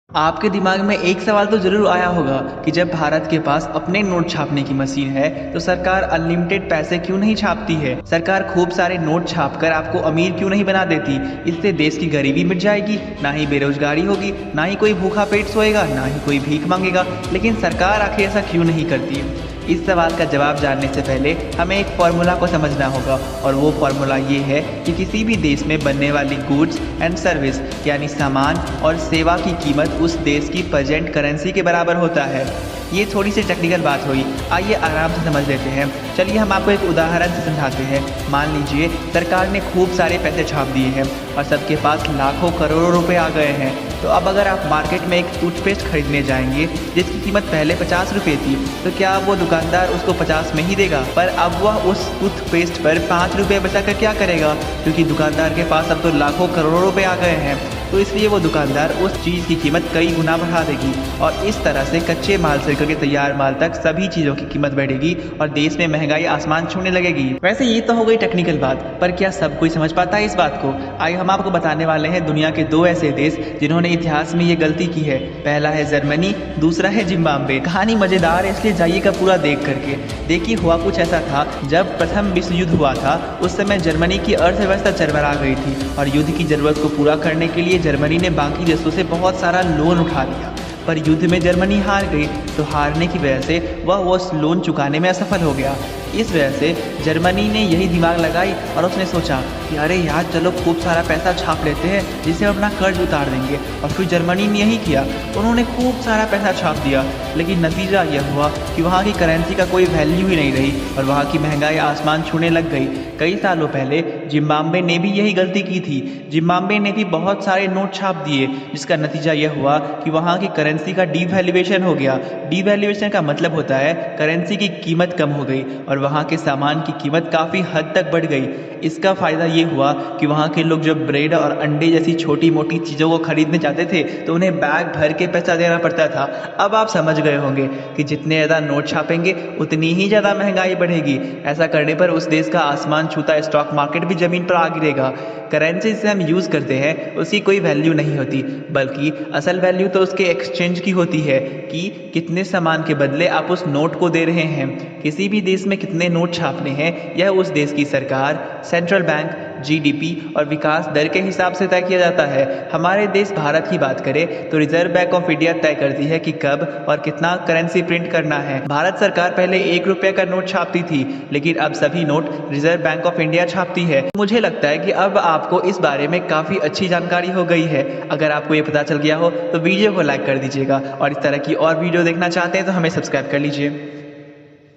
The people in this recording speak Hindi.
आपके दिमाग में एक सवाल तो ज़रूर आया होगा कि जब भारत के पास अपने नोट छापने की मशीन है तो सरकार अनलिमिटेड पैसे क्यों नहीं छापती है। सरकार खूब सारे नोट छापकर आपको अमीर क्यों नहीं बना देती। इससे देश की गरीबी मिट जाएगी, ना ही बेरोजगारी होगी, ना ही कोई भूखा पेट सोएगा, ना ही कोई भीख मांगेगा। लेकिन सरकार आखिर ऐसा क्यों नहीं करती। इस सवाल का जवाब जानने से पहले हमें एक फार्मूला को समझना होगा, और वो फार्मूला ये है कि किसी भी देश में बनने वाली गुड्स एंड सर्विस यानी सामान और सेवा की कीमत उस देश की प्रेजेंट करेंसी के बराबर होता है। ये थोड़ी सी टेक्निकल बात हुई, आइए आराम से समझ लेते हैं। चलिए हम आपको एक उदाहरण से समझाते हैं। मान लीजिए सरकार ने खूब सारे पैसे छाप दिए हैं और सबके पास लाखों करोड़ों रुपए आ गए हैं। तो अब अगर आप मार्केट में एक टूथपेस्ट खरीदने जाएंगे जिसकी कीमत पहले 50 रुपये थी, तो क्या अब वो दुकानदार उसको 50 में ही देगा? पर अब वह उस टूथपेस्ट पर 5 रुपये बचाकर क्या करेगा, क्योंकि दुकानदार के पास अब तो लाखों करोड़ों रुपए आ गए हैं। तो इसलिए वो दुकानदार उस चीज़ की कीमत कई गुना बढ़ा देगी, और इस तरह से कच्चे माल से लेकर तैयार माल तक सभी चीज़ों की कीमत बढ़ेगी और देश में महंगाई आसमान छूने लगेगी। वैसे ये तो हो गई टेक्निकल बात, पर क्या सब कोई समझ पाता है इस बात को? आइए हम आपको बताने वाले हैं दुनिया के दो ऐसे देश जिन्होंने इतिहास में ये गलती की है। पहला है जर्मनी, दूसरा है जिम्बाब्वे। कहानी मजेदार है, इसलिए जाइएगा पूरा देख करके। देखिए हुआ कुछ ऐसा था, जब प्रथम विश्व युद्ध हुआ था उस समय जर्मनी की अर्थव्यवस्था चरमरा गई थी, और युद्ध की जरूरत को पूरा करने के लिए जर्मनी ने बाकी देशों से बहुत सारा लोन उठा लिया। पर युद्ध में जर्मनी हार गई, तो हारने की वजह से वह उस लोन चुकाने में असफल हो गया। इस वजह से जर्मनी ने यही दिमाग लगाई और उसने सोचा कि अरे यार चलो खूब सारा पैसा छाप लेते हैं जिससे हम अपना कर्ज उतार देंगे। और फिर जर्मनी ने यही किया, उन्होंने खूब सारा पैसा छाप दिया। लेकिन नतीजा यह हुआ कि वहाँ की करेंसी का कोई वैल्यू ही नहीं रही और वहाँ की महंगाई आसमान छूने लग गई। कई सालों पहले जिम्बाब्वे ने भी यही गलती की थी। जिम्बाब्वे ने भी बहुत सारे नोट छाप दिए, जिसका नतीजा यह हुआ कि वहाँ की करेंसी का डीवैल्यूएशन हो गया। डीवैल्यूएशन का मतलब होता है करेंसी की कीमत कम हो गई और वहाँ के सामान की कीमत काफ़ी हद तक बढ़ गई। इसका फ़ायदा ये हुआ कि वहाँ के लोग जब ब्रेड और अंडे जैसी छोटी मोटी चीज़ों को खरीदने जाते थे तो उन्हें बैग भर के पैसा देना पड़ता था। अब आप समझ गए होंगे कि जितने ज़्यादा नोट छापेंगे उतनी ही ज़्यादा महंगाई बढ़ेगी। ऐसा करने पर उस देश का आसमान छूता स्टॉक मार्केट भी ज़मीन पर आ गिरेगा। करेंसी से हम यूज़ करते हैं उसकी कोई वैल्यू नहीं होती, बल्कि असल वैल्यू तो उसके एक्सचेंज की होती है कि कितने सामान के बदले आप उस नोट को दे रहे हैं। किसी भी देश में कितने नोट छापने हैं यह उस देश की सरकार, सेंट्रल बैंक, जीडीपी और विकास दर के हिसाब से तय किया जाता है। हमारे देश भारत की बात करें तो रिजर्व बैंक ऑफ इंडिया तय करती है कि कब और कितना करेंसी प्रिंट करना है। भारत सरकार पहले 1 रुपये का नोट छापती थी, लेकिन अब सभी note reserve bank of India छापती है। मुझे लगता है कि अब आपको इस बारे में काफ़ी अच्छी जानकारी हो गई है। अगर आपको ये पता चल गया हो तो वीडियो को लाइक कर दीजिएगा, और इस तरह की और वीडियो देखना चाहते हैं तो हमें सब्सक्राइब कर लीजिए।